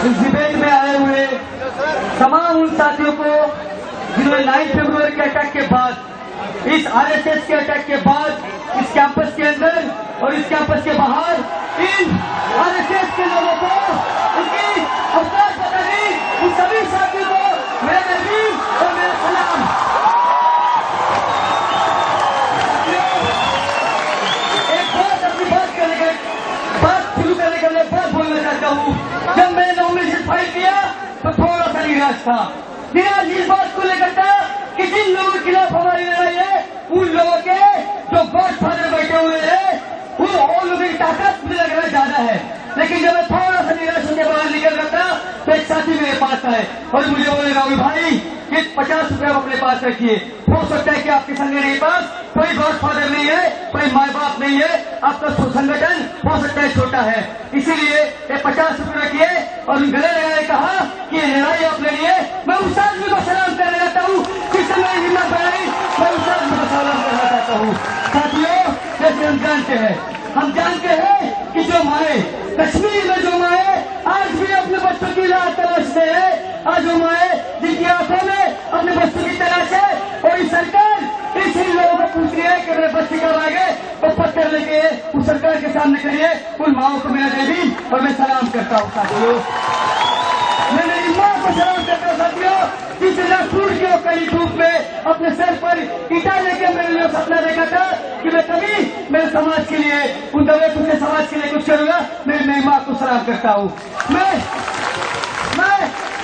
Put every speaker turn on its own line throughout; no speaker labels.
इस डिबेट में आए हुए तमाम उन साथियों को जिन्होंने 9 फरवरी के अटैक के बाद, इस आरएसएस के अटैक के बाद, इस कैंपस के अंदर और इस कैंपस के बाहर इन आरएसएस के लोगों को उनकी अवकाश पता नहीं, उन सभी साथियों को मेरा तहरीर और मेरा सलाम। एक बात अपनी बात शुरू करने के लिए बात बोलना चाहता हूँ। जब मैंने नॉमिनेशन फाइल किया तो थोड़ा सा निराश था। निराश इस बात को लेकर था कि जिन लोगों के खिलाफ हमारी लड़ाई है, उन लोगों के जो गॉडफादर बैठे हुए हैं, उन और लोगों की ताकत मुझे लग रहा ज्यादा है। लेकिन जब मैं थोड़ा सा निराश होकर बाहर निकल रहा था तो एक साथी मेरे पास आए और मुझे बोले, राहुल भाई कि 50 रुपये आप अपने पास रखिए। हो सकता है कि आपके संगठन के पास कोई गॉडफादर नहीं है, कोई माँ बाप नहीं है, आपका संगठन हो सकता है छोटा है, इसीलिए ये 50 रुपये रखिए। और गले लगाए कहा कि ये लड़ाई आप लड़िए। मैं उस आदमी को सलाम करना चाहता हूँ जिससे मेरी हिम्मत बढ़ाई, मैं उस आदमी को सलाम करना चाहता हूँ। साथियों, जैसे हम जानते हैं कि जो माए कश्मीर में जो माए आज भी अपने बच्चों की राह तलाशते हैं, आज वो माए जिनकी आंखों में अपने बच्चों की तलाश है, और इस सरकार इसी लोगों को पूछ रही है कि मेरे बच्चे कब आगे, तो पत्थर लेके उस सरकार के सामने करिए। उन माओ को मेरा जय भीम और मैं सलाम करता हूँ। साथियों, मैं मेरी माँ को सलाम करता हूँ। साथियों, जिसने नागपुर के कई धूप में अपने सर पर ईटा लेके मैंने जो सपना देखा था कि मैं कभी मेरे समाज के लिए, उन दबे कुछ समाज के लिए कुछ करूंगा, मैं मेरी माँ को सलाम करता हूँ।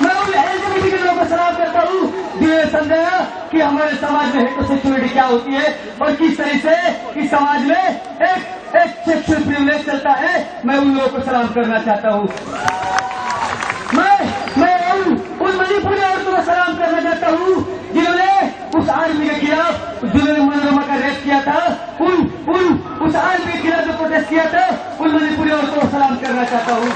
मैं उन एलजीबीटी के लोगों को सलाम करता हूँ जिन्हें समझाया कि हमारे समाज में हेटेरोसेक्सुअलिटी क्या होती है और किस तरह से इस समाज में एक सेक्सुअल प्रिविलेज चलता है। मैं उन लोगों को सलाम करना चाहता हूँ। मैं उन मणिपुरी औरतों को सलाम करना चाहता हूँ जिन्होंने उस आर्मी के खिलाफ, जिन्होंने मनोरमा का रेप किया था, उस आर्मी के खिलाफ जो प्रोटेस्ट किया था, उन मणिपुरी औरतों को सलाम करना चाहता हूँ।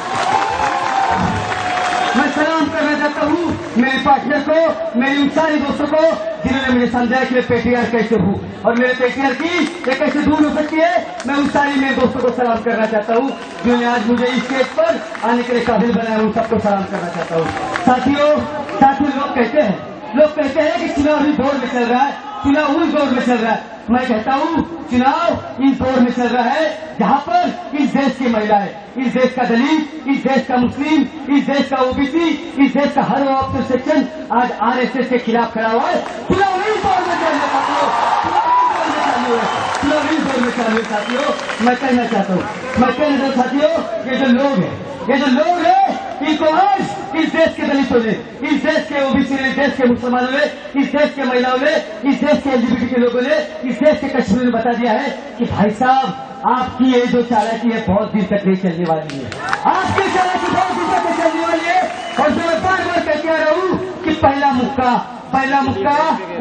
मैं सलाम करना चाहता हूँ मेरे पार्टनर को, मेरी उन सारे दोस्तों को जिन्होंने मुझे समझाया कि मैं पेटीआर कैसे हूँ और मेरे पेटीआर की ये कैसे दूर हो सकती है। मैं उन सारे मेरे दोस्तों को सलाम करना चाहता हूँ जिन्होंने आज मुझे इस स्टेज पर आने के लिए काबिल बनाया, उन सबको सलाम करना चाहता हूँ। साथियों, लोग कहते हैं कि चुनाव इस दौर में चल रहा है, चुनाव उस दौर में चल रहा है। मैं कहता हूँ चुनाव इस दौर में चल रहा है जहाँ पर इस देश की महिलाएं, इस देश का दलित, इस देश का मुस्लिम, इस देश का ओबीसी, इस देश का हर ऑप्शन सेक्शन आज आरएसएस के खिलाफ खड़ा हुआ है। चुनाव इस दौर में चल रहा है। चुनाव इस दौर में चालू है। साथियों, मैं कहना चाहता हूँ साथियों, ये जो लोग हैं इनको आज इस देश के दलितों ने, इस देश के ओबीसी ने, इस देश के मुसलमानों ने, इस देश के महिलाओं ने, इस देश के एलजीबीटी के लोगों ने, इस देश के कश्मीर ने बता दिया है कि भाई साहब, आपकी ये जो चालाकी है बहुत दिन तक नहीं चलने वाली है। आपकी चालाकी बहुत दिन तक नहीं चलने वाली है। और जो मैं बार बार कहते आ रहा हूँ कि पहला मुक्का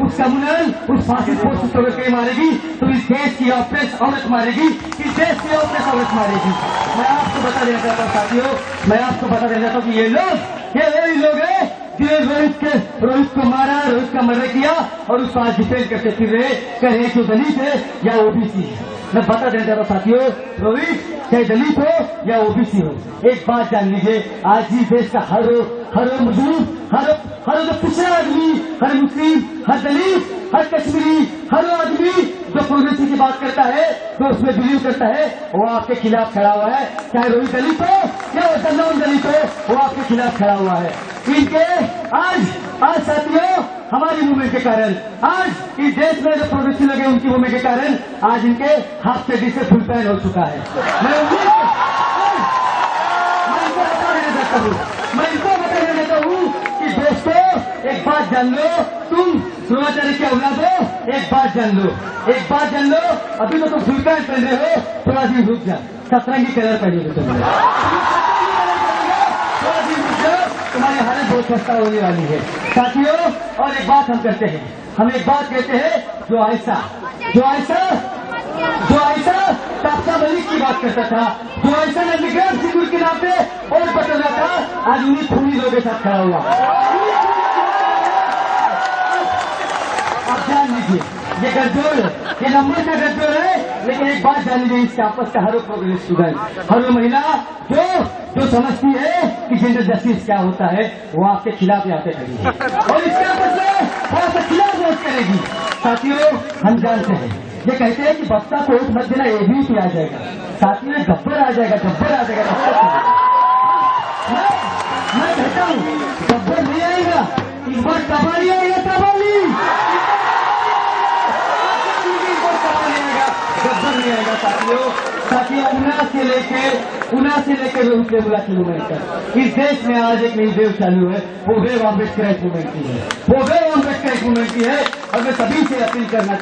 उस कम्युनल, उस फासिस्ट फोर्स को मारेगी तो इस देश की ऑपरेस औरत मारेगी, इस देश की ऑपरेस औरत मारेगी। मैं आपको बता देना चाहता हूँ साथियों, मैं आपको बता देना चाहता हूँ कि ये वही लोग हैं जिन्हें रोहित को मारा, रोहित का मर्डर किया और उसको आज डिफेंड करते फिर रहे, कहे कि दलित है या ओबीसी है। मैं बता देना चाहता हूँ साथियों, रोहित चाहे दलित हो या ओबीसी हो, एक बात जान लीजिए, आज इस देश का हर मजलूम, हर जो पिछड़ा आदमी, हर मुस्लिम, हर दलित, हर कश्मीरी, हर आदमी जो प्रोग्रेसिव की बात करता है, जो उसमें बिलीव करता है, वो आपके खिलाफ खड़ा हुआ है। चाहे रोहित दलित हो या नॉन दलित हो, वो आपके खिलाफ खड़ा हुआ है। इनके आज साथियों, हमारी मूवमेंट के कारण, आज इस देश में जो प्रोग्रेसिव लगे उनकी मूवमेंट के कारण आज इनके हाफ चड्डी से फुल पैन हो चुका है। मैं इनको बता देता हूँ कि दोस्तों, एक बात जान लो, तुम द्रोणाचार्य के औलाद हो, एक बात जान लो, अभी तो तुम फुल पैंट पहन रहे हो, थोड़ा सी रुक जा, सतरंगी कलर पहने हो तुमने, थोड़ा सी रुक जाओ, तुम्हारी हालत बहुत सस्ता होने वाली है। साथियों, और एक बात हम करते हैं, जो ऐसा ताप्ता मलिक की बात करता था, जो ऐसा नंदीग्राम सिंगुर के नाम पे और बदल रहा था, आज उन्हीं खूनी लोगों के साथ खड़ा हुआ। आप जान लीजिए, ये गठजोड़ है, ये नंबर का गठजोड़ है, लेकिन एक बात जान लीजिए, इस कैंपस का हर प्रोग्रेस स्टूडेंट, हर महिला जो जो समझती है कि जेंडर जस्टिस क्या होता है वो आपके खिलाफ यहाँ पे खड़ी है और इसके आपके खिलाफ वोट करेगी। साथियों हम जानते हैं ये कहते हैं कि बक्सा को वोट मत देना एबीपी आ जाएगा। साथियों गब्बर आ जाएगा, गब्बर आ जाएगा। मैं कहता हूँ गब्बर नहीं आएगा, इस बार कबाली आएगा, कबाली गब्बर नहीं आएगा। साथियों उना से लेके रोहित किलोमीटर इस देश में आज एक नई वेव चालू है, वो वेव अम्बेडकर मूवमेंट की है, वो वेव अम्बेडकर मूवमेंट की है। और मैं सभी से अपील करना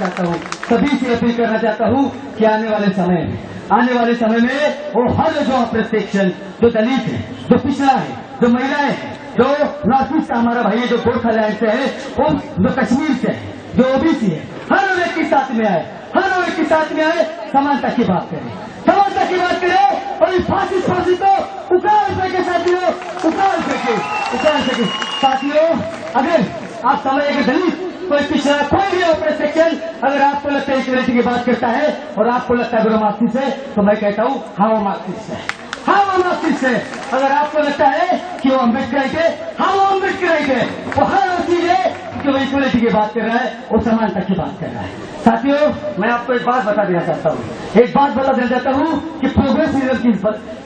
चाहता हूँ कि आने वाले समय में वो हर जो ऑपरेट सेक्शन, जो दलित है, जो पिछड़ा है, जो महिलाएं हैं, जो नॉर्थ ईस्ट का हमारा भाई है, जो गोरखालैंड से है, वो जो कश्मीर से है, जो ओबीसी है, हर व्यक्ति साथ में आए, समानता की बात करें और इस फांसी को उखाड़ सके। साथियों अगर आप समझेंगे दलित कोई पिछड़ा कोई भी ऑपरेट सेक्शन अगर आपको लगता है इक्वलिटी की बात करता है और आपको लगता है मार्क्सिस्ट है तो मैं कहता हूँ हाँ वो मार्क्सिस्ट है। अगर आपको लगता है कि वो अम्बेडकर है, हाँ वो अम्बेडकर है, वो हर चीज है कि वो इक्वलिटी की बात कर रहा है, वो समानता की बात कर रहा है। साथियों मैं आपको एक बात बता देना चाहता हूँ कि प्रोग्रेसिज्म की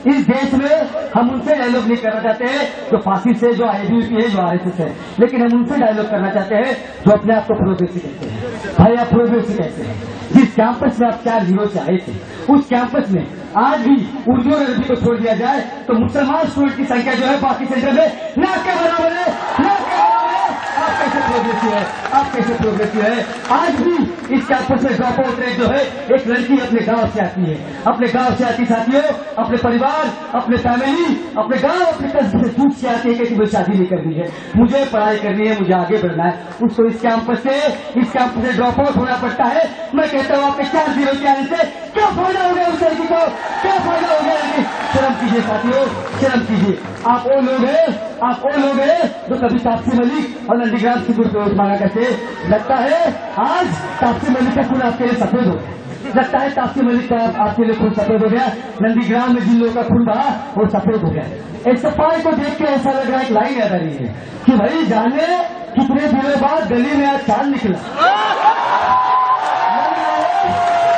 इस देश में हम उनसे डायलॉग नहीं करना चाहते हैं जो फांसी से, जो आईबीपी है, जो आरएसएस है, लेकिन हम उनसे डायलॉग करना चाहते हैं जो अपने आप को प्रोग्रेसिव कहते हैं। भाई आप प्रोग्रेसिव कहते हैं। जिस कैंपस में आप 4 जीरो से आए थे उस कैंपस में आज भी उर्दू और अरबी को छोड़ दिया जाए तो मुसलमान स्टूडेंट की संख्या जो है बाकी सेंटर में ना के बराबर है। आप कैसे प्रोग्रेसिव है? आज भी इस कैंपस में ड्रॉप आउट रेट जो है, एक लड़की अपने गांव से आती साथियों, अपने परिवार, अपने फैमिली, अपने गांव, अपने कस्बे से छूट से आती है कि मुझे शादी नहीं करनी है, मुझे पढ़ाई करनी है, मुझे आगे बढ़ना है, उसको इस कैंपस से ड्रॉप आउट होना पड़ता है। मैं कहता हूँ आपके 4 जीरो के आने से क्या फायदा हो गया उस लड़की को, क्या फायदा हो गया? शर्म कीजिए साथियों, शर्म कीजिए। आप वो लोग हैं जो कभी तापसी मलिक और नंदीग्राम की दुरुपयोग मांगा करते। लगता है आज तापसी मलिक का खून आपके लिए सफेद हो गया, लगता है तापसी मलिक का आपके लिए खून सफेद हो गया, नंदीग्राम में जिन लोगों का खून बहा वो सफेद हो गया। इस सफाई को देख के ऐसा लग रहा है, एक लाइन याद आ रही है कि भाई जाने कितने दिनों बाद गली में आज चांद निकला।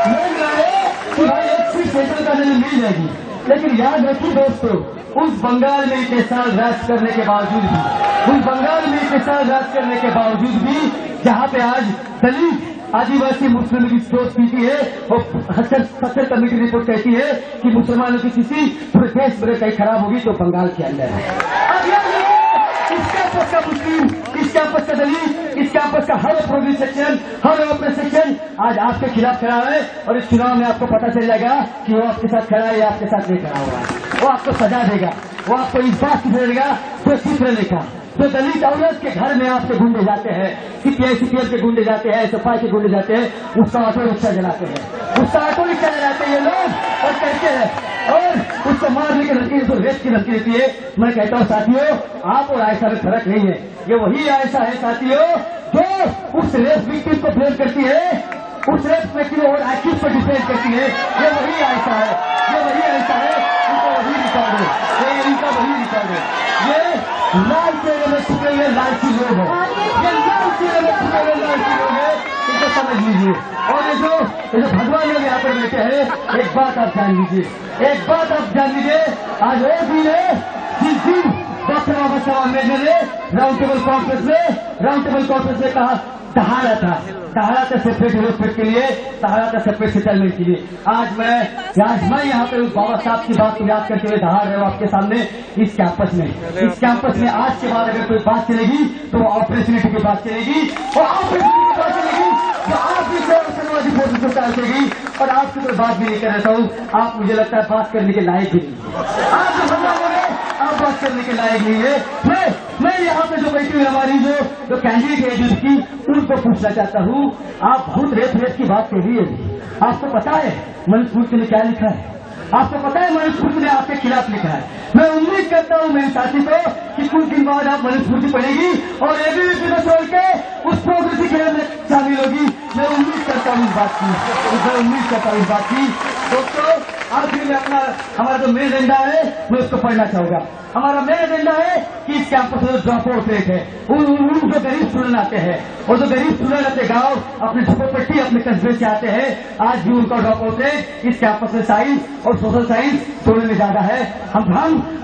लग रहा है कि भाई एक सीट सेंट्रल का मिल जाएगी, लेकिन याद रखिए दोस्तों, उस बंगाल में इतने साल राज करने के बावजूद भी जहाँ पे आज दलित आदिवासी मुस्लिम की सोच पीती है और 70 कमेटी रिपोर्ट कहती है कि मुसलमानों की स्थिति पूरे देश में कहीं खराब होगी तो बंगाल के अंदर है। इस कैंपस का मुस्लिम, इस कैंपस का दलित, इस कैंपस का हर प्रोग्रेस सेक्शन, हर ऑपरेट सेक्शन आज आपके खिलाफ खड़ा है और इस चुनाव में आपको पता चल जाएगा कि वो आपके साथ खड़ा है या आपके साथ नहीं खड़ा हुआ है। वो आपको सजा देगा, वो आपको इस बात की सजा देगा जो चित्र लेगा, जो दलित औरत के घर में आपके गुंडे जाते हैं, सीपीएम के गुंडे जाते हैं, सफाई के गुंडे जाते हैं, उसका ऑटो रिक्शा जलाते हैं ये लोग और कहते हैं और उसको मारने की धमकी, उसको रेप की धमकी देती है। मैं कहता हूँ साथियों, आप और आयशा में फर्क नहीं है। ये वही आयशा है साथियों जो उस रेप विक्टिम को ब्लेम करती है, उस रेप व्यक्ति और एक्यूज पर डिफेंड करती है। ये वही आयशा है, इनका वही रिकॉर्ड है। ये लाल चेहरे में छुपे हुए लालची लोग हैं, इनको समझ लीजिए। और ये जो भगवान लोग यहाँ पर बैठे हैं, एक बात आप जान लीजिए, आज वो दिन है जिस दिन डॉक्टर बाबा साहब अम्बेडकर ने राउंड टेबल कॉन्फ्रेंस में कहा सहारा था सेपरेट डेवलपमेंट के लिए, सहारा था सेपरेट सेटलमेंट के लिए। आज मैं यहाँ पे उस बाबा साहब की बात को याद करते हुए दहाड़ रहे हूँ आपके सामने। इस कैंपस में आज के बाद अगर कोई बात चलेगी तो ऑपरेशनिटी की बात चलेगी और ऑपरेशनिटी की बात चलेगी तो आप भी समाजवादी फोर्सेस को चाल चलेगी और आपकी कोई बात भी नहीं कर रहा हूँ। आप मुझे लगता है बात करने के लायक भी नहीं, आप बात करने के लायक नहीं है। मैं यहाँ पे जो बैठी हुई हमारी जो कैंडिडेट है जिसकी, उनको पूछना चाहता हूँ, आप बहुत रेप की बात कह रही है। आपको पता है मनुस्मृति ने क्या लिखा है? आपको पता है मनुस्मृति ने आपके खिलाफ लिखा है। मैं उम्मीद करता हूँ मेरे साथी को कि कुछ दिन बाद आप मनुस्मृति पढ़ेगी और एबीवीपी को छोड़ के उस प्रोग्रेसिव खेल में शामिल होगी। मैं उम्मीद करता हूँ इस बात की। दोस्तों आखिर में हमारा जो मेन एजेंडा है मैं उसको पढ़ना चाहूंगा। हमारा मेन एजेंडा है कि इस कैंपस में जो ड्रॉप आउट रेट है, उन जो गरीब स्टूडेंट आते हैं और जो गरीब स्टूडेंट अपने गांव, अपने झोपड़पट्टी, अपने कस्बे से आते हैं, आज भी उनका ड्रॉप आउट रेट इस कैंपस में साइंस और सोशल साइंस दोनों में ज्यादा है। हम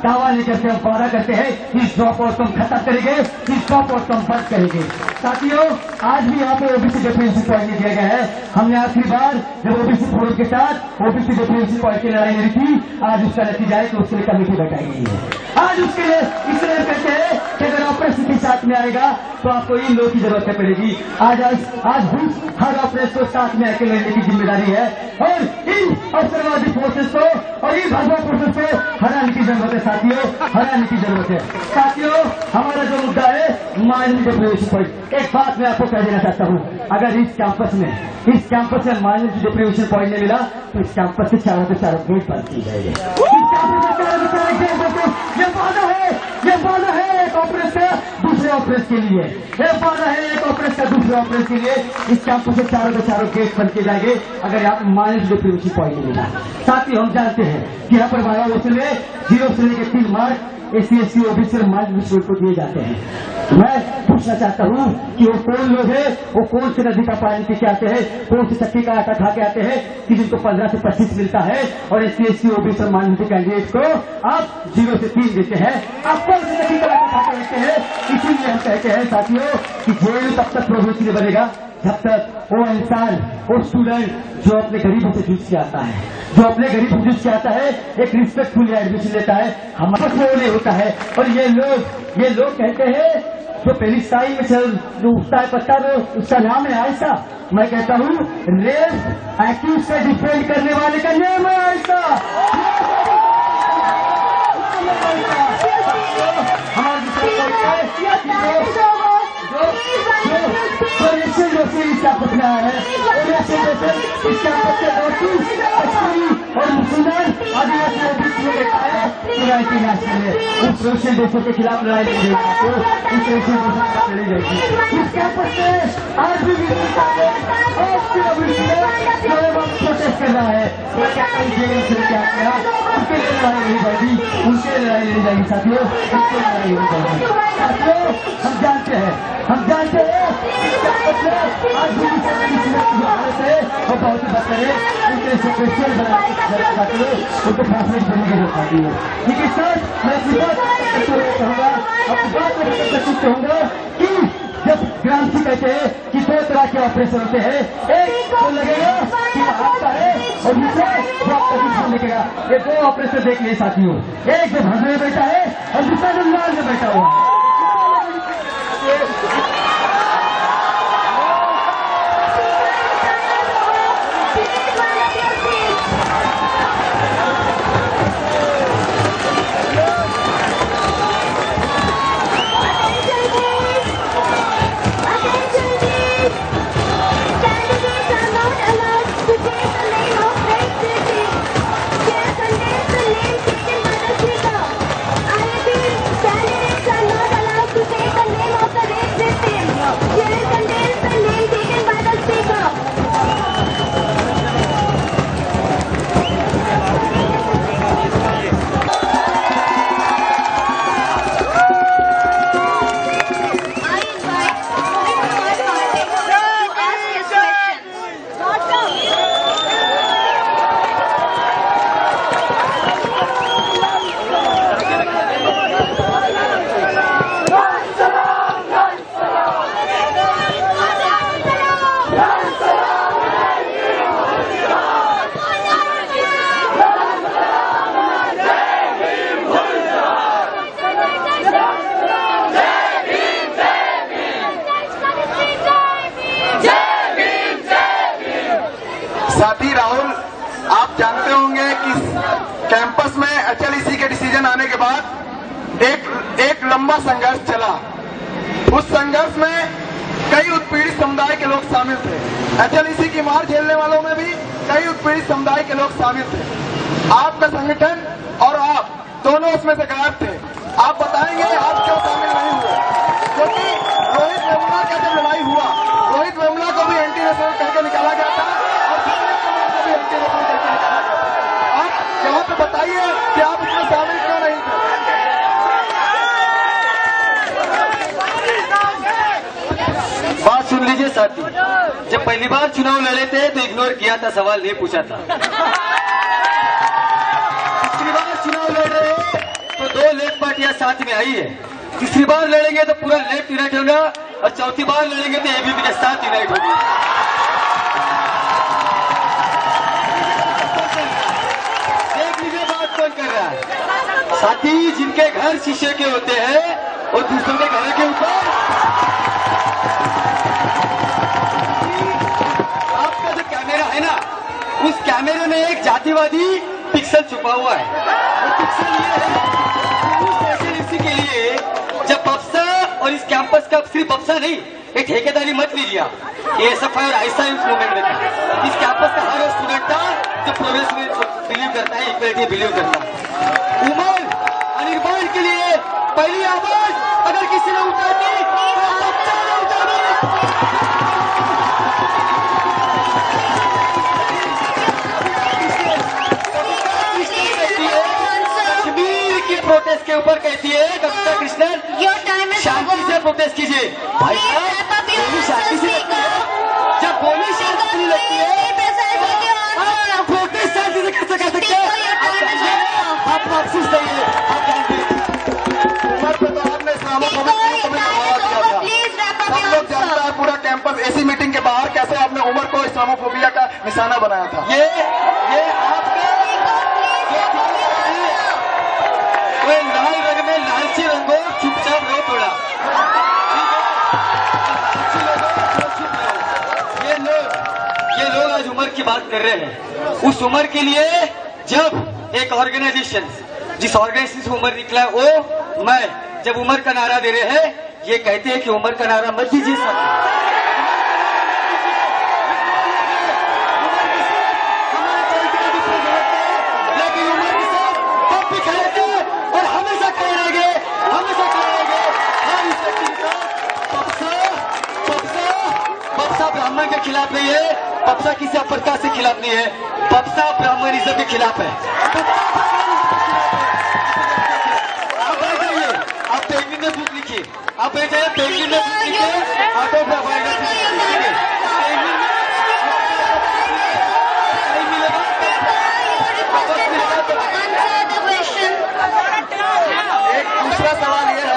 दावा नहीं करते, हम वादा करते हैं इस ड्रॉप आउट को हम खत्म करेंगे, इस ड्रॉप आउट को हम बंद करेंगे। साथियों, आज भी यहाँ पे ओबीसी डिफरेंसी पॉइंट दिया गया है। हमने आखिरी बार जब ओबीसी फोरम के साथ ओबीसी डिफरेंसी पॉइंट की लड़ाई लड़ी थी, आज उसका नतीजा है कि उसके लिए कमेटी बैठाई गई है। आज उसके लिए इसलिए कहते हैं कि अगर ऑपरेशन के साथ में आएगा तो आपको इन लोगों की जरूरत पड़ेगी। आज हर ऑपरेशन को साथ में आकर लड़ने की जिम्मेदारी है और इन अवसरवादी फोर्सेस को और इन भाजपा फोर्सेस को हराने की जरूरत है। साथियों, हराने की जरूरत है। साथियों, हमारा जो मुद्दा है माइनॉरिटी डिप्रीवेशन पॉइंट, एक बात मैं आपको कह देना चाहता हूँ, अगर इस कैंपस में माइनॉरिटी डिप्रीवेशन पॉइंट नहीं मिला तो इस कैंपस से चारों के चारों गेट बंद की जाएगी। ये वादा है एक ऑपरेशन का दूसरे ऑपरेशन के लिए, ये वादा है एक ऑपरेशन का दूसरे ऑपरेशन के लिए। इस कैंपस से चारों के चारों गेट बंद किए जाएंगे अगर यहाँ पर माइनॉरिटी डिप्रीवेशन पॉइंट नहीं मिला। साथ ही हम जानते हैं कि यहाँ पर वायोलेशन में 0 से लेकर 3 मार्क SC ST OBC और माइनॉरिटी को दिए जाते हैं। मैं पूछना चाहता हूँ कि वो कौन लोग हैं, वो कौन से नदी का पानी पी के आते हैं, कौन से चक्की का आटा खा के आते हैं कि जिनको 15 से 25 मिलता है और SC ST OBC और माइनॉरिटी कैंडिडेट को आप 0 से 3 देते हैं। आप कौन से चक्की का आटा खा के रहते हैं? इसीलिए हम कहते हैं साथियों कि जेल तब तक प्रोग्रेसिव बनेगा जब तक वो इंसान, वो स्टूडेंट जो अपने गरीबों से जूझ के आता है, जो अपने गरीब से जूझ के आता है, एक रिस्पेक्टफुल एडमिशन लेता है, हमारा वो नहीं होता है। और ये लोग कहते हैं जो पेलिस्ताइन में जो उगता है पत्ता, वो उसका नाम है आयशा। मैं कहता हूँ रेप एक्यूज से डिफेंड करने वाले का नाम है आयशा। इसका पकड़ा है इस कैंपस के और मुसलमान आदिवासी देखा है नेशनल है उस सोशल देशों के खिलाफ लड़ाई लड़ी जाएगी, उस सोशल देशों लड़ी जाएगी। इस कैंपस से आज भी प्रोटेस्ट कर रहा है, क्या किया उनके लिए लड़ाई लड़ी जाएगी, उनके लड़ाई लड़ी जाएगी। साथियों, उनके लड़ाई लड़ी जाएगी। साथियों, हम जानते हैं आज भी है और बहुत ही बदतर है, उनके सेक्रेटरी बनाते उनको फैसले करने की जरूरत आती है। लेकिन सर, मैं अपनी बात कहूँगा, अपनी बात में प्रस्तुत कहूँगा कि जब क्रांति कहते हैं कि 2 तरह के ऑपरेशन होते हैं, एक तो लगेगा कि आपका है और दूसरा जो आपका दुश्मन लिखेगा। ये 2 ऑपरेशन देख लिए साथियों, एक जो भर में बैठा है और दूसरा जो लाल में बैठा हुआ है।
साथी राहुल, आप जानते होंगे कि कैंपस में HLEC के डिसीजन आने के बाद एक लंबा संघर्ष चला। उस संघर्ष में कई उत्पीड़ित समुदाय के लोग शामिल थे। HLEC की मार झेलने वालों में भी कई उत्पीड़ित समुदाय के लोग शामिल थे। आपका संगठन और आप दोनों उसमें से गायब थे। आप बताएंगे आप क्यों शामिल नहीं हुए? क्योंकि रोहित वेमुला का जब लड़ाई हुआ, रोहित वेमुला को भी एंटी नेशनल कह के निकाला गया था और एंटी नेशनल कह के निकाला गया था। बताइए कि आप इसमें शामिल क्यों नहीं थे?
बात सुन लीजिए साथी, जब पहली बार चुनाव लड़े थे तो इग्नोर किया था, सवाल नहीं पूछा था। दूसरी बार चुनाव लड़ रहे हैं तो दो लेफ्ट पार्टियां साथ में आई है, तीसरी बार लड़ेंगे तो पूरा लेफ्ट यूनाइट होगा, और चौथी बार लड़ेंगे तो एबीपी के साथ यूनाइट होगी। देख लीजिए बात कौन कर रहा है। साथी, जिनके घर शीशे के होते हैं और दूसरों के घर के ऊपर आपका जो कैमरा है ना, उस कैमरे में एक जातिवादी पिक्सल छुपा हुआ है। वो पिक्सल ये है, उस एसएलसी के लिए जब बक्सा और इस कैंपस का सिर्फ बक्सा नहीं, एक ठेकेदारी मत लीजिए, ये एसएफआई और आइसा इस मूवमेंट में था। इस कैंपस का हर वो स्टूडेंट था जो प्रोग्रेस में बिलीव करता है, इक्वलिटी बिलीव करता है। उमर अनिर्बाण के लिए पहली आवाज अगर किसी ने उठाती तो बच्चा ने उठानी। कश्मीर की प्रोटेस्ट के ऊपर कहती है डॉक्टर कृष्णन, शांति से प्रोटेस्ट कीजिए। भाई साहब, गोली शांति से लगती है, जब गोली शांति नहीं लगती है आप प्रोटेस्ट शांति से कैसे कर सकते हैं? आप वापसी चाहिए, आप जानते हैं
उमर पे तो आपने इस्लामोफोबिक हम लोग जानता है पूरा कैंपस ऐसी मीटिंग के बाहर कैसे आपने उमर को इस्लामोफोबिया का निशाना बनाया था।
ये आपका कोई लाल रंग में लालची रंगो, चुपचाप रहो थोड़ा, लालची रंगो, चुप रहो। ये लोग आज उमर की बात कर रहे हैं। उस उमर के लिए जब एक ऑर्गेनाइजेशन, जिस ऑर्गेनाइजेशन से उमर निकला है, वो मैं जब उमर का नारा दे रहे हैं, ये कहते हैं कि उमर का नारा मत दीजिए साथी। लेकिन उमर के साथ तब भी खड़े थे और हमेशा खड़े रहेंगे, हमेशा खड़े रहेंगे। हर इस व्यक्ति के साथ बक्सा ब्राह्मण के खिलाफ नहीं है, बक्सा किसी अप्रकाश के खिलाफ नहीं है, बक्सा ब्राह्मणिज्म के खिलाफ है। आप बैठ जाइए, आप पेंगिन में बुक लिखिए, आप बैठ जाइए, पेंगिन में बुक लिखिए, ऑटोबायोग्राफी लिखिए।
एक दूसरा सवाल ये है,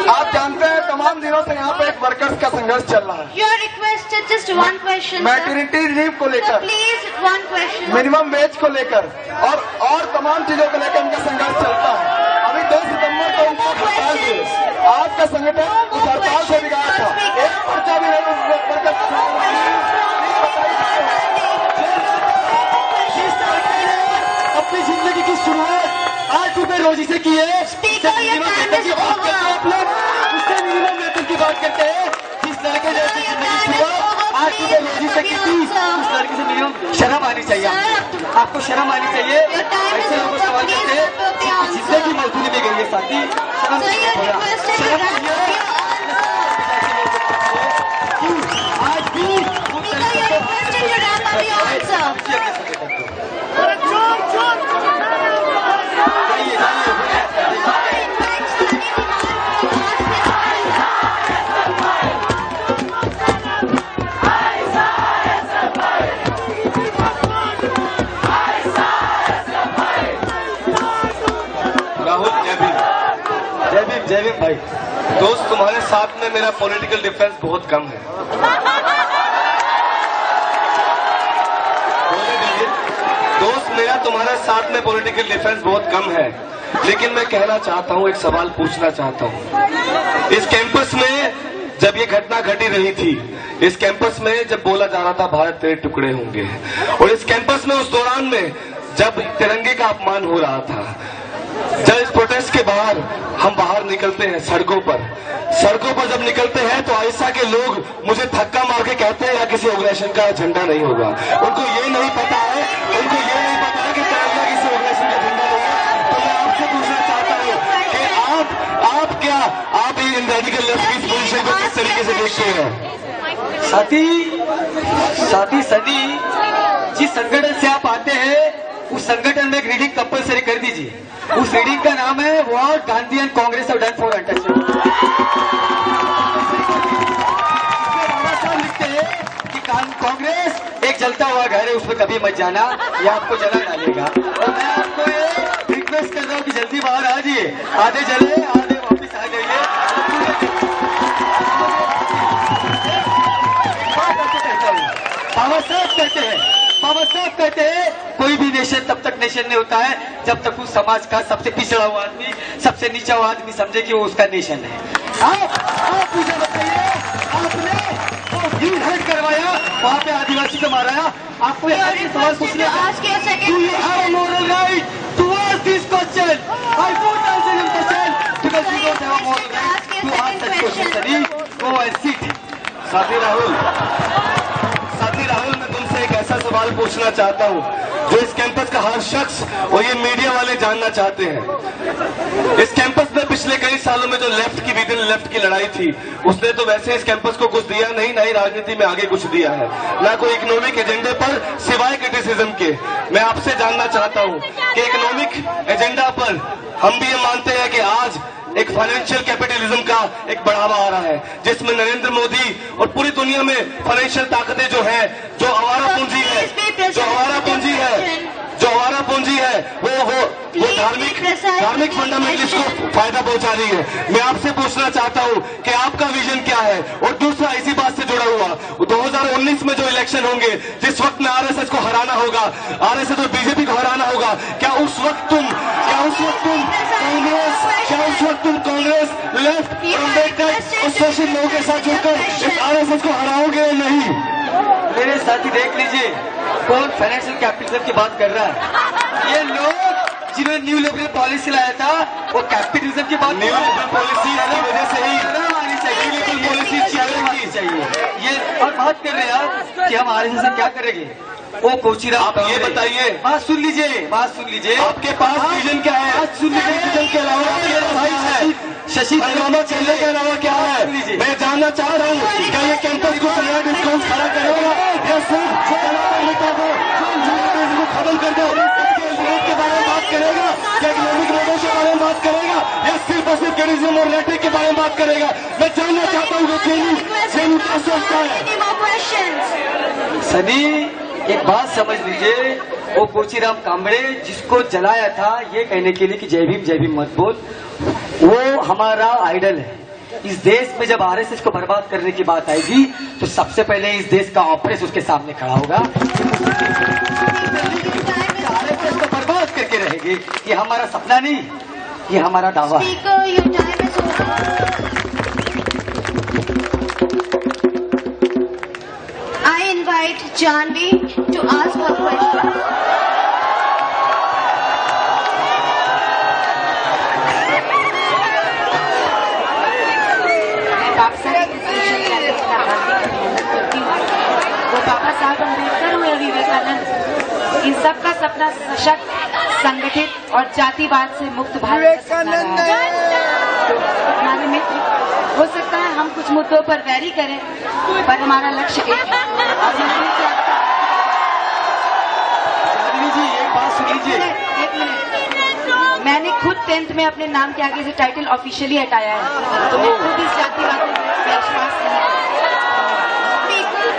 आप जानते हैं तमाम दिनों से यहाँ पे एक वर्कर्स का संघर्ष चल रहा है।
You are requested just one question, sir.
Maternity leave को
Sir,
लेकर,
please one question.
Minimum wage को लेकर और तमाम चीजों को लेकर उनका संघर्ष चलता है। अभी 2 सितंबर को उनको हड़ताल हुई, आपका संगठन उस हड़ताल से बिगाड़ था, एक पर्चा भी नहीं उस वर्कर्स का
अपनी जिंदगी की शुरुआत 8 रुपए रोजी से की है।
Speaker, your time is over.
आप लोग उससे मिनिमम वेतन की बात करते हैं। जिस लड़के ने अपनी जिंदगी की शुरुआत 8 रुपए रोजी से की थी, उस लड़के से मिनिमम शर्म आनी चाहिए। आपको शर्म आनी चाहिए। ऐसे लोगों से सवाल करते हैं, जिंदगी मजदूरी में गई है साथी, शर्म
So you are requested to wrap up your
आज भी
Speaker, you are requested to wrap up your answer.
Rahul, जय भीम भाई। दोस्त, तुम्हारे साथ में मेरा पॉलिटिकल डिफरेंस बहुत कम है। दोस्त, मेरा तुम्हारे साथ में पॉलिटिकल डिफरेंस बहुत कम है, लेकिन मैं कहना चाहता हूँ, एक सवाल पूछना चाहता हूँ। इस कैंपस में जब ये घटना घटी रही थी, इस कैंपस में जब बोला जा रहा था भारत तेरे टुकड़े होंगे, और इस कैंपस में उस दौरान में जब तिरंगे का अपमान हो रहा था, जब इस प्रोटेस्ट के बाहर हम बाहर निकलते हैं सड़कों पर जब निकलते हैं तो आइसा के लोग मुझे धक्का मार के कहते हैं यहाँ किसी ऑर्गेनाइजेशन का झंडा नहीं होगा। उनको ये नहीं पता है कि तिरंगा किसी ऑर्गेनाइजेशन का झंडा नहीं है। तो मैं आपसे पूछना चाहता हूँ कि आप इन रेडिकल लेफ्ट की इस पोजीशन को किस तरीके से देखते हैं? साथी सनी, जिस संगठन से आप आते हैं
उस संगठन में एक रीडिंग कंपलसरी कर दीजिए। उस रीडिंग का नाम है what Gandhi and Congress have done for untouchable. Baba Sahab लिखते हैं कि कांग्रेस एक जलता हुआ घर है, उसमें कभी मत जाना, ये आपको जला डालेगा। और मैं आपको ये रिक्वेस्ट कर रहा हूँ कि जल्दी बाहर आ जाइए, आधे जले आधे वापिस आ जाइए। बाबा साहब कहते हैं कोई भी नेशन तब तक नेशन नहीं होता है जब तक उस समाज का सबसे पिछड़ा हुआ आदमी, सबसे नीचा हुआ आदमी समझे कि वो उसका नेशन है। आप मुझे बताइए, आपने वो भीड़ हट करवाया, वहाँ पे आदिवासी को माराया, आपको ये सवाल पूछने का Do you have a moral right to ask this question? I won't answer your question because you don't have a moral right to ask such questions. Sani, go and sit.
साथी राहुल, मैं तुमसे एक ऐसा सवाल पूछना चाहता हूं जो इस कैंपस का हर शख्स और ये मीडिया वाले जानना चाहते हैं। इस कैंपस में पिछले कई सालों में जो लेफ्ट की विद इन लेफ्ट की लड़ाई थी, उसने तो वैसे इस कैंपस को कुछ दिया नहीं, ना ही राजनीति में आगे कुछ दिया है, ना कोई इकोनॉमिक एजेंडे पर सिवाय क्रिटिसिज्म के। मैं आपसे जानना चाहता हूं कि इकोनॉमिक एजेंडा पर हम भी ये मानते हैं कि आज एक फाइनेंशियल कैपिटलिज्म का एक बढ़ावा आ रहा है, जिसमें नरेंद्र मोदी और पूरी दुनिया में फाइनेंशियल ताकतें जो है, जो आवारा पूंजी है, वो धार्मिक फंडामेंटलिस्ट को फायदा पहुंचा रही है। मैं आपसे पूछना चाहता हूं कि आपका विजन क्या है। और दूसरा इसी बात से जुड़ा हुआ, 2019 में जो इलेक्शन होंगे, जिस वक्त में आरएसएस को हराना होगा, आरएसएस और बीजेपी को हराना होगा, क्या उस वक्त तुम कांग्रेस लेफ्ट अम्बेडकर और सोशल लोगों के साथ जुड़कर इस आरएसएस को हराओगे या नहीं?
मेरे साथी देख लीजिए कौन फाइनेंशियल कैपिटलिज्म की बात कर रहा है। ये लोग जिन्होंने न्यू लिबरल पॉलिसी लाया था वो कैपिटलिज्म की बात,
न्यू लिबरल पॉलिसी की वजह से ही
आनी चाहिए। ये और बात कर रहे हैं कि हम आरएसएस से क्या करेंगे। ओ कोचीरा,
आप ये बताइए,
बात सुन लीजिए,
आपके पास विजन क्या है?
बात सुन लीजिए,
विजन के अलावा
शशि
हंगामा चलने के अलावा क्या है? मैं जानना चाह रहा हूँ क्या ये कैंपस को नया डिस्काउंट खड़ा करेगा या सिर्फ खत्म कर दो, के बारे में बात करेगा, क्या इकोनॉमिक रोडों के बारे में बात करेगा या सिर्फ और सिर्फ टेररिज्म और रेटरिक के बारे में बात करेगा? मैं जानना चाहता हूँ जेनू क्या सोचता है।
सनी एक बात समझ लीजिए, वो कोचीराम कांबड़े जिसको जलाया था ये कहने के लिए कि जय भीम मत बोल, वो हमारा आइडल है। इस देश में जब आरएसएस को बर्बाद करने की बात आएगी तो सबसे पहले इस देश का ऑपरेस उसके सामने खड़ा होगा। आरएसएस को बर्बाद करके रहेगी, ये हमारा सपना नहीं, ये हमारा दावा है।
I invite Janvi to ask her question.
वो बाबा साहब अम्बेडकर हुए विवेकानंद, इन सब का सपना सशक्त, संगठित और जातिवाद से मुक्त भारत का सपना रहा है। तो हमारे मित्र, हो सकता है हम कुछ मुद्दों पर वैरी करें, पर हमारा लक्ष्य एक है।
जानवी जी एक बात सुन लीजिए,
एक मिनट, मैंने खुद 10th में अपने नाम के आगे से टाइटल ऑफिशियली हटाया है, तो मैं खुद इस जातिवाद में विश्वास नहीं है।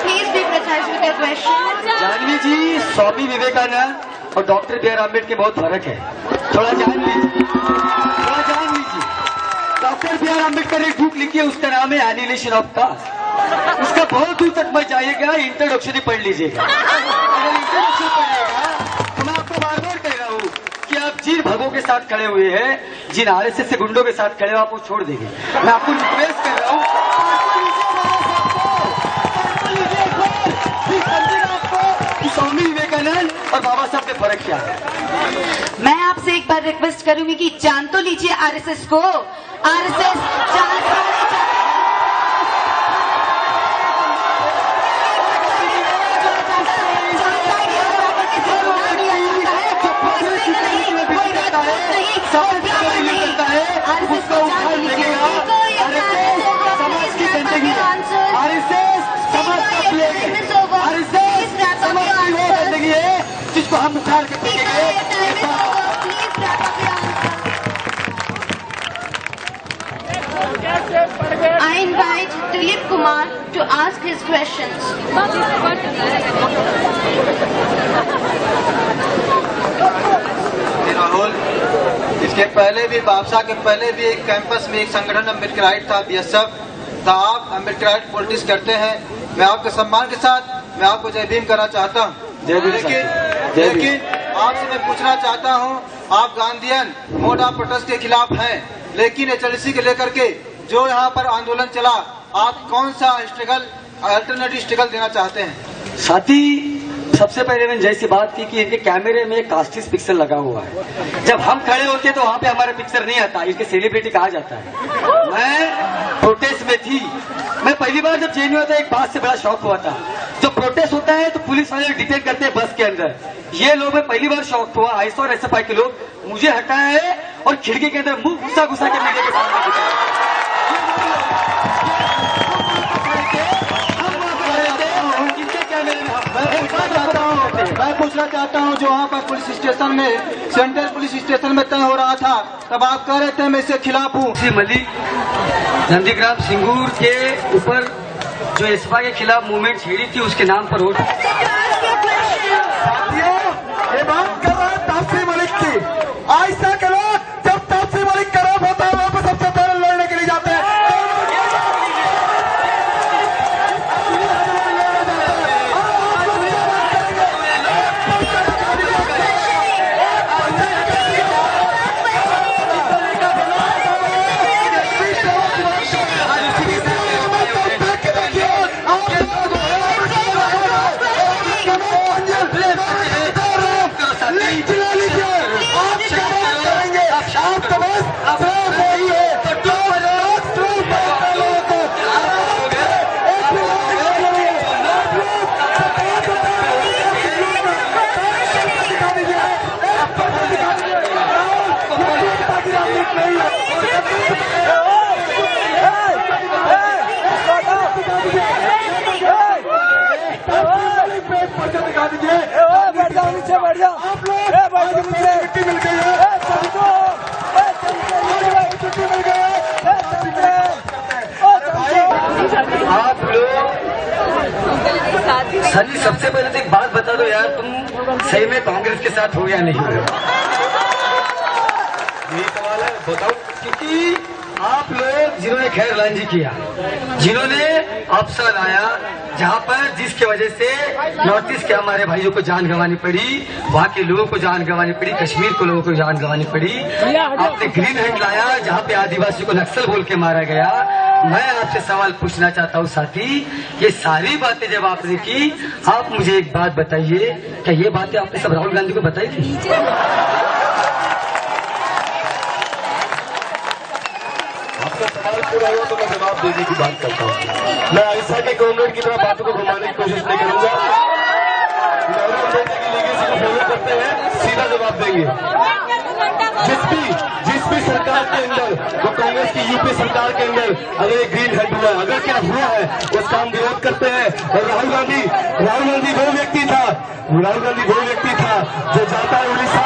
Please be precise with your question.
Janvi जी, स्वामी विवेकानंद और डॉक्टर बी आर अम्बेडकर में बहुत फर्क है, थोड़ा जान लीजिए। डॉक्टर बी आर अम्बेडकर ने एक बुक लिखी है, उसका नाम है एनिहिलेशन ऑफ कास्ट। उसका बहुत दूर तक मत जाइएगा, इंट्रोडक्शन ही पढ़ लीजिएगा। अगर इंट्रोडक्शन पढ़िएगा तो मैं आपको बार बार कह रहा हूँ कि आप जिन भगों के साथ खड़े हुए हैं, जिन आरएसएस से गुंडों के साथ खड़े हो, आप वो छोड़ देंगे। मैं आपको रिक्वेस्ट कर रहा हूँ, स्वामी विवेकानंद और बाबा साहब में फर्क क्या है।
मैं आपसे एक बार रिक्वेस्ट करूंगी कि जान तो लीजिए आरएसएस को। आरएसएस
जिसको हम उखाड़ के फेंकेंगे,
I invite Dilip Kumar to ask his questions.
Rahul, इसके पहले भी बादशाह के पहले भी एक कैंपस में एक संगठन अम्बेडकराइट था, BSF था। आप अम्बेडकराइट पॉलिटिक्स करते हैं। मैं आपके सम्मान के साथ मैं आपको जय भीम करना चाहता हूँ। लेकिन आपसे मैं पूछना चाहता हूँ, आप गांधीयन मोड ऑफ प्रोटेस्ट के खिलाफ हैं, लेकिन HLC के लेकर के जो यहाँ पर आंदोलन चला, आप कौन सा स्ट्रगल अल्टरनेटिव स्ट्रगल देना चाहते हैं? साथी, सबसे पहले मैंने जैसी बात की कि इनके कैमरे में कास्टिस पिक्चर लगा हुआ है। जब हम खड़े होते हैं तो वहाँ पे हमारा पिक्चर नहीं आता, इसके सेलिब्रिटी कहा जाता है। मैं प्रोटेस्ट में थी। मैं पहली बार जब जेल में होता एक बात से बड़ा शौक हुआ था। जब प्रोटेस्ट होता है तो पुलिस वाले डिटेन करते हैं बस के अंदर। ये लोग मैं पहली बार शौक हुआ, ISO और SFI के लोग मुझे हटाए और खिड़की के अंदर मुंह घुसा घुसा के मीडिया के सामने मैं पूछना चाहता हूँ, जो वहाँ पर पुलिस स्टेशन में, सेंट्रल पुलिस स्टेशन में तय हो रहा था, तब आप कह रहे थे मैं इसके खिलाफ हूँ। मलिक नंदीग्राम सिंगूर के ऊपर जो SFI के खिलाफ मूवमेंट छेड़ी थी, उसके नाम पर वोट।
ये बात कर रहा है तापसी मलिक की। आयशा के लोग जब तापसी मलिक खराब होता है वहाँ पर सबसे पहले लड़ने के लिए जाते हैं।
आप लोग सनी, सबसे पहले तो एक बात बता दो यार, तुम सही में कांग्रेस के साथ हो या नहीं हो? यही सवाल है, बताओ। क्योंकि आप लोग जिन्होंने खैर लांजी किया, जिन्होंने अफसर लाया, जहाँ पर जिसकी वजह से नॉर्थ ईस्ट के हमारे भाइयों को जान गंवानी पड़ी, वहाँ के लोगों को जान गंवानी पड़ी, कश्मीर के लोगों को जान गंवानी पड़ी। आपने ग्रीन हैंड लाया, जहाँ पे आदिवासी को नक्सल बोल के मारा गया। मैं आपसे सवाल पूछना चाहता हूँ साथी, ये सारी बातें जब आपने की, आप मुझे एक बात बताइए, क्या ये बातें आपने सब राहुल गांधी को बताई थी?
आपका सवाल पूरा हुआ तो मैं जवाब देने की बात करता हूँ। मैं आयशा के कॉमरेड की तरह बातों को घुमाने की कोशिश नहीं करूंगा। नेहरू अम्बेडकर की लीगेसी को फॉलो करते हैं, सीधा जवाब देंगे। जिस भी सरकार के अंदर, वो कांग्रेस की यूपी सरकार के अंदर अगर एक ग्रीन हैंड हुआ, अगर क्या हुआ है, उसका हम विरोध करते हैं। और राहुल गांधी वो व्यक्ति था, जो जाता है उड़ीसा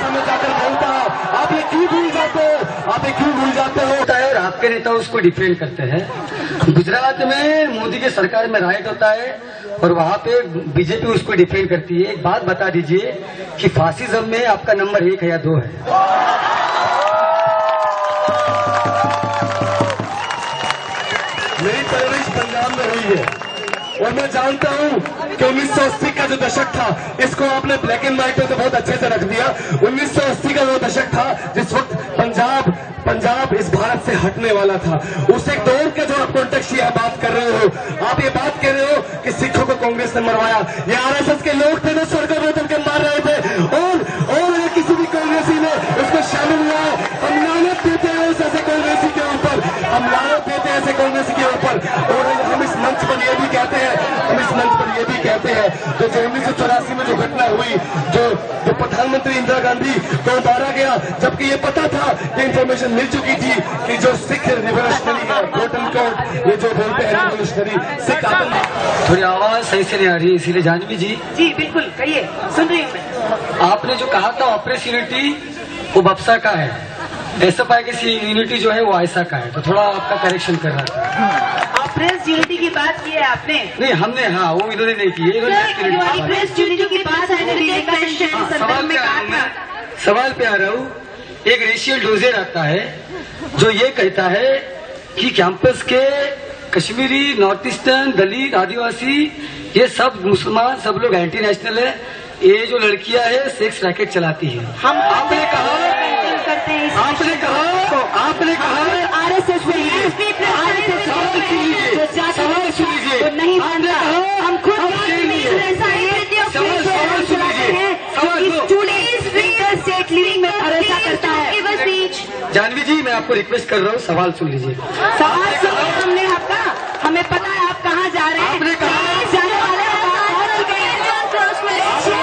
में जाकर बोलता है, आप ये क्यों भूल जाते हो?
और आपके नेता उसको डिफेंड करते हैं। गुजरात में मोदी की सरकार में राइट होता है और वहाँ पे बीजेपी उसको डिफेंड करती है। एक बात बता दीजिए कि फासिज्म में आपका नंबर 1 है या 2 है?
मेरी परवरिश पंजाब में हुई है और मैं जानता हूँ कि 1980 का जो दशक था, इसको आपने ब्लैक एंड व्हाइट में तो बहुत अच्छे से रख दिया। 1980 का वो दशक था जिस वक्त पंजाब इस भारत से हटने वाला था। उस एक दौर के जो आप कॉन्टेक्स्ट की बात कर रहे हो, आप ये बात कह रहे हो कि सिखों को कांग्रेस ने मरवाया। ये RSS के लोग थे जो स्वर्ग में उतर के मार रहे थे और अगर किसी भी कांग्रेसी ने उसमें शामिल हुआ है, हम लानत देते हैं ऐसे कांग्रेसी के ऊपर, हम लानत देते हैं ऐसे कांग्रेसी के ऊपर। और हम इस मंच पर ये भी कहते हैं, जो 1984 में जो घटना हुई, जो प्रधानमंत्री इंदिरा गांधी को मारा गया, जबकि ये पता था, ये इंफॉर्मेशन मिल चुकी थी कि जो सिख रिवोल्यूशनरी है, कोट एंड कोट, ये जो बोलते हैं रिवोल्यूशनरी सिख आतंक।
थोड़ी आवाज सही से नहीं आ रही है, इसीलिए जानवी जी।
जी बिल्कुल, कहिए, सुन रही हूँ मैं।
आपने जो कहा था ऑपरेशनलिटी, वो बक्सा का है। एसएफआई की यूनिटी जो है वो आयसा का है, तो थोड़ा आपका करेक्शन कर रहा था।
आप प्रेस यूनिटी की बात की है आपने?
नहीं हमने, हाँ वो इन्होंने नहीं की है, इन्होंने
प्रेस यूनिटी की बात है।
सवाल पे आ रहा हूँ। एक रेशियल डोजर आता है जो ये कहता है कि कैंपस के कश्मीरी, नॉर्थ ईस्टर्न, दलित, आदिवासी, ये सब मुसलमान, सब लोग एंटी नेशनल है। ये जो लड़कियां है सेक्स रैकेट चलाती है।
हम
आपने कहा
करते हैं,
आरएसएस में सवाल सुन लीजिए,
तो नहीं
आपने
मानता।
कहा
हम खुद स्टेट लिविंग में भरोसा करता है।
जानवी जी मैं आपको रिक्वेस्ट कर रहा हूँ, सवाल सुन लीजिए।
सवाल सुनिए हमने आपका, हमें पता है आप कहाँ जा रहे हैं।
आपने कहा
जाने वाले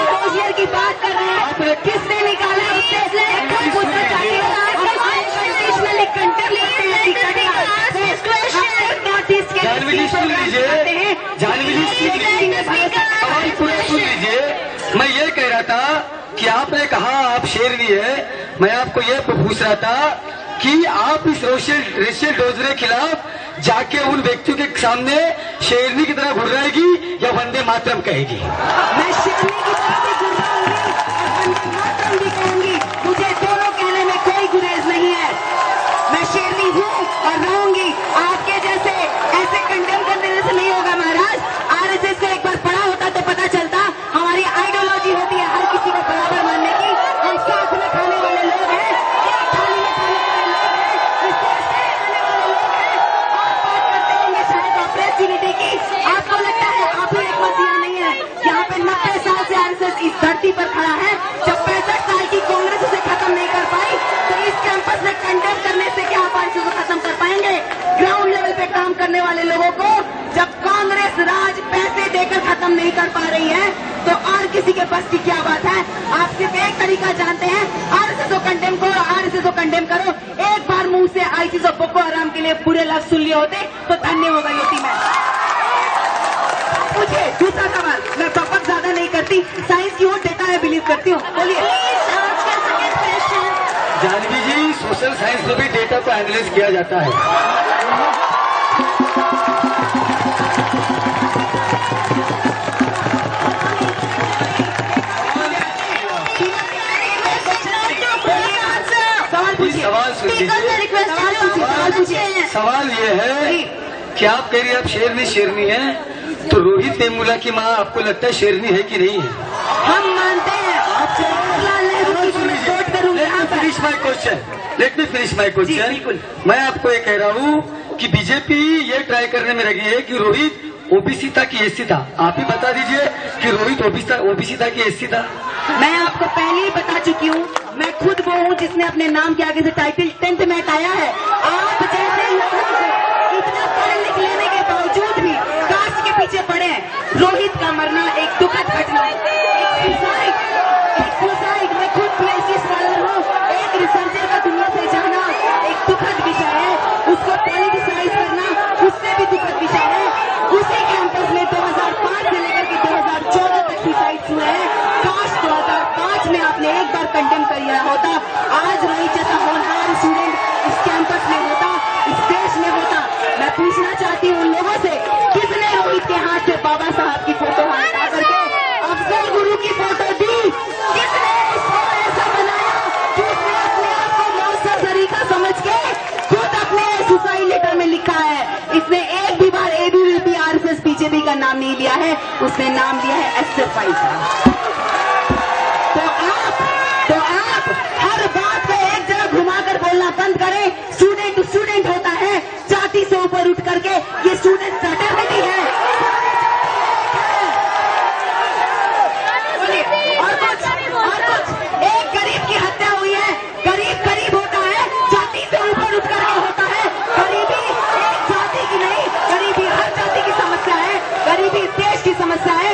रोजगार की बात कर रहे हैं, किसने निकाला उससे पूछना चाहिए।
जानवी जी सुन लीजिए, जानवी जी सुन लीजिए, सवाल पूरा सुन लीजिए। मैं ये कह रहा था कि आपने कहा आप शेरनी है, मैं आपको ये पूछ रहा था कि आप इस रेशियल डोजर के खिलाफ जाके उन व्यक्तियों के सामने शेरनी की तरह घुर्राएगी या वंदे मातरम कहेगी?
मैं शेरनी की तरह भी घुर्राऊंगी और वंदे मातरम भी कहूंगी। मुझे दोनों कहने में कोई गुरेज नहीं है। मैं शेरनी हूँ और रहूंगी। आपके जैसे ऐसे कंडेम कर देने से नहीं होगा महाराज। आरएसएस को एक बार पढ़ा होता तो पता चलता। हमारी आइडियोलॉजी होती है हर किसी को बराबर मानने की। हम साथ में खाने वाले लोग हैं, एक थाली में खाने वाले लोग हैं, इस देश में रहने वाले लोग हैं। आप बात करते होंगे शायद प्रेस यूनिटी की, आपको लगता है आप ही एक मसीहा नहीं है। यहाँ पे 90 साल से आरएसएस इस धरती पर खड़ा है। जब 65 साल की कांग्रेस उसे खत्म नहीं कर पाई तो इस कैंपस में कंडेम करने से क्या आप आरएसएस को खत्म कर पाएंगे? ग्राउंड लेवल पे काम करने वाले लोगों को जब कांग्रेस राज पैसे देकर खत्म नहीं कर पा रही है तो और किसी के बस की क्या बात है? आप सिर्फ एक तरीका जानते हैं, आरएसएस को कंडेम करो, आरएसएस को कंडेम करो। एक बार मुंह से आईसीस और बोको हराम के लिए बुरे लफ्ज सुन लिए होते तो धन्य होगा यूपी में। पूछिए दूसरा सवाल। मैं बकवास ज्यादा नहीं करती, साइंस की ओर डेटा है बिलीव करती हूँ। बोलिए।
जानवी जी सोशल साइंस में भी डेटा को एनालाइज किया जाता है। सवाल ये है कि आप कह रही हैं आप शेरनी है, तो रोहित वेमुला की माँ आपको लगता है शेरनी है कि नहीं है?
हम मानते हैं। आप जवाहरलाल नेहरू की मैं वोट करूंगी।
Let me finish my question. मैं आपको ये कह रहा हूँ कि बीजेपी ये ट्राई करने में लगी है कि रोहित ओबीसी था कि एससी था। आप ही बता दीजिए कि रोहित ओबीसी था कि एससी था।
मैं आपको पहले ही बता चुकी हूँ, मैं खुद वो हूँ जिसने अपने नाम के आगे से टाइटल 10th में हटाया है। आप जैसे लोगों को इतना पढ़ लिख लेने के बावजूद भी कास्ट के पीछे पड़े हैं। रोहित का मरना एक दुखद घटना है, एक सुसाइड। मैं खुद पीएचडी स्कॉलर हूँ। एक रिसर्चर का दुनिया से जाना एक दुखद विषय है, उसको पॉलिटिसाइज करना उससे भी दुखद विषय है। उसी कैंपस में 2005 से लेकर के 2014 तक सुसाइड हुए हैं। काश 2005 में आपने एक बार कंडेम कर दिया होता, आज रोहित जैसा होनहार स्टूडेंट इस कैंपस में होता, इस देश में होता। मैं पूछना चाहती हूँ उन लोगों से, किसने रोहित के हाथ से बाबा साहब की फोटो हटा करके अफजल गुरु की फोटो दी? किसने इसको ऐसा बनाया कि उसने अपने आप को मौसम तरीका समझ के खुद अपने सुसाइड लेटर में लिखा है? इसने एक भी बार एबीवीपी आरएसएस बीजेपी का नाम नहीं लिया है, उसने नाम लिया है एसएफआई का। तो आप हर बात को एक जगह घुमाकर बोलना बंद करें। स्टूडेंट होता है, जाति से ऊपर उठ करके ये स्टूडेंट फ्रेटर्निटी है। और कुछ एक गरीब की हत्या हुई है, गरीब होता है, जाति से ऊपर उठ करके होता है। गरीबी एक जाति की नहीं, गरीबी हर जाति की समस्या है, गरीबी देश की समस्या है।